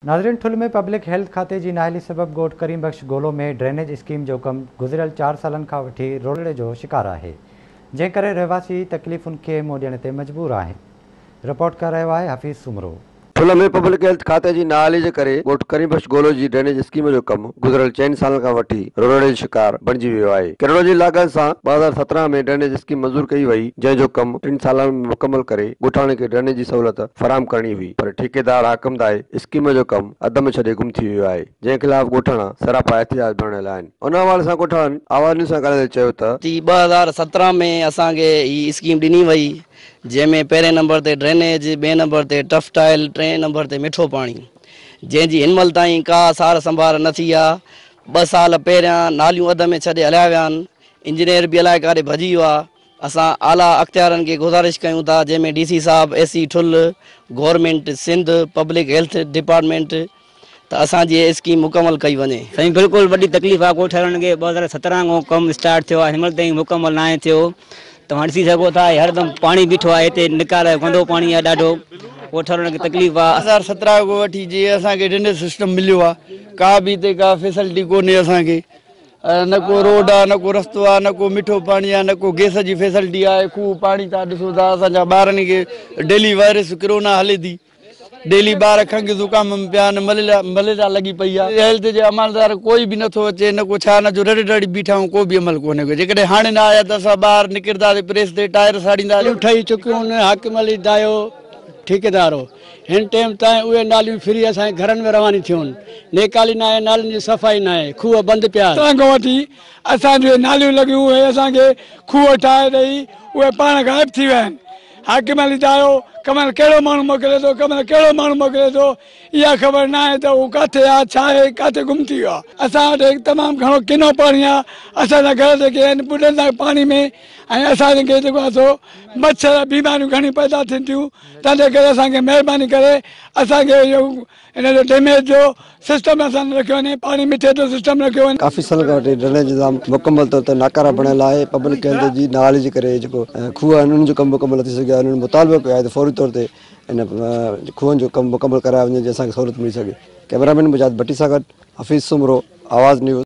नाज़रीन, ठुल में पब्लिक हेल्थ खाते जी नाअहली सबब ॻोठ करीमबख्श गोलो में ड्रेनेज स्कीम जो कम गुज़िरियल 4 सालनि खां वठी रोड़े जो शिकार है, जंहिं करे रहवासी तकलीफ़ुनि खे मुंहुं ॾियण ते मजबूर आहिनि। रिपोर्ट कर रहियो आहे हफ़ीज़ सुमरो। ठुल में पब्लिक हेल्थ खाते जी नाअहली जे करे ॻोठ करीमबख्श गोलो जी ड्रेनेज स्कीम जो कम गुज़िरियल 4 सालनि खां वठी रोड़े जो शिकार बणिजी वियो आहे। किरोड़ जी लागत सां 2017 में ड्रेनेज स्कीम मंज़ूर कई वई, जंहिंजो कम 3 सालनि में मुकमल करे ॻोठाणे खे ड्रेनेज जी सहूलियत फराहम करणी हुई, पर ठेकेदार हाकिम दाए स्कीम जो कम अध में छॾे गुम थी वियो आहे, जंहिं ख़िलाफ़ ॻोठाणा सरापा एहतिजाज भरणियल आहिनि। उन हवाले सां ॻोठाणनि आवाज़ न्यूज़ सां ॻाल्हाए चयो त 2017 में असांखे ही स्कीम ॾिनी वई, जंहिंमें पहिरें नंबर ते ड्रेनेज, ॿिए नंबर ते टफ टाइल, टे नंबर ते मिठो पाणी, जंहिंजी हिनमहिल ताईं का सार संभाल न थी आहे। 2 साल पहिरियां नालियूं अध में छॾे हलिया विया आहिनि, इंजीनियर बि अलाए काॾे भॼी वियो आहे। असां आला अख़्तियारनि खे गुज़ारिश कयूं था, जंहिंमें DC साहब, AC ठुल, government Sindh, public health department, त असांजी स्कीम मुकमल कई वञे। साईं बिल्कुलु वॾी तकलीफ़ आहे ॻोठाणनि खे। 2017 खां कमु स्टार्ट थियो आहे, हिनमहिल ताईं मुकमल न थियो। तव्हां ॾिसी सघो था हरदम पाणी बीठो आहे, हिते निकाल गंदो पाणी आहे ॾाढो, ॻोठाणनि खे तकलीफ़ आहे। 2017 खां वठी जीअं असांखे ड्रेनेज सिस्टम मिलियो आहे, का बि हिते का फैसिलिटी कोन्हे असांखे, न को रोड आहे, न को रस्तो आहे, न को मिठो पाणी आहे, न को गैस जी फैसिलिटी आहे। खूह पाणी तव्हां ॾिसो था, असांजा ॿारनि खे डेली वायरस कोरोना हले थी, डेली ॿार खंघि ज़ुकाम में पिया आहिनि, मलेरिया लॻी पई आहे। हेल्थ जे अमलदार कोई बि नथो अचे, न को छा, न जो रड़ी बीठा आहियूं, को बि अमल कोन्हे को। जेकॾहिं हाणे न आया त असां ॿाहिरि निकिरंदासीं, प्रेस ते टायर साड़ींदासीं। ठही चुकियूं आहिनि, हाकिम अली दायो ठेकेदार हो, हिन टाइम ताईं उहे नालियूं फ्री असांजे घरनि में रवानी थियूं आहिनि। नेकाली न आहे, नालियुनि जी सफ़ाई न आहे, खूह बंदि पिया आहिनि। वठी असांजूं नालियूं लॻियूं, उहे असांखे खूह ठाहे ॾेई उहे पाण गाइब थी विया आहिनि। हाकिम अली दायो कमल कहिड़ो माण्हू मोकिले थो, कमल कहिड़ो माण्हू मोकिले थो, इहा ख़बर न आहे त उहो किथे आहे, छा आहे, किथे गुम थी वियो आहे। असां वटि तमामु घणो किनो पाणी आहे, असांजा घर जेके आहिनि ॿुॾनि था पाणी में, ऐं असांखे जेको आहे सो मच्छर बीमारियूं घणियूं पैदा थियनि थियूं। तंहिंजे करे असांखे महिरबानी करे असांखे इहो हिन जो डैमेज जो सिस्टम असां रखियो वञे, पाणी मिठे जो सिस्टम रखियो वञे। काफ़ी साल खां वठी ड्रेनेज निज़ाम मुकमल तौर ते नाकारा बणियल आहे। पब्लिक हेल्थ जी नाअहली जे करे जेको खूह आहिनि उन्हनि जो कमु मुकमल न थी सघियो आहे। उन्हनि मुतालबो कयो आहे त फौरी तौर ते इन खूहनि जो कमु मुकमल करायो वञे, जंहिं असांखे सहूलियत मिली सघे। कैमरामैन मुजाहिद भट्टी सां गॾु हफ़ीज़ सुमरो, आवाज़ न्यूज़।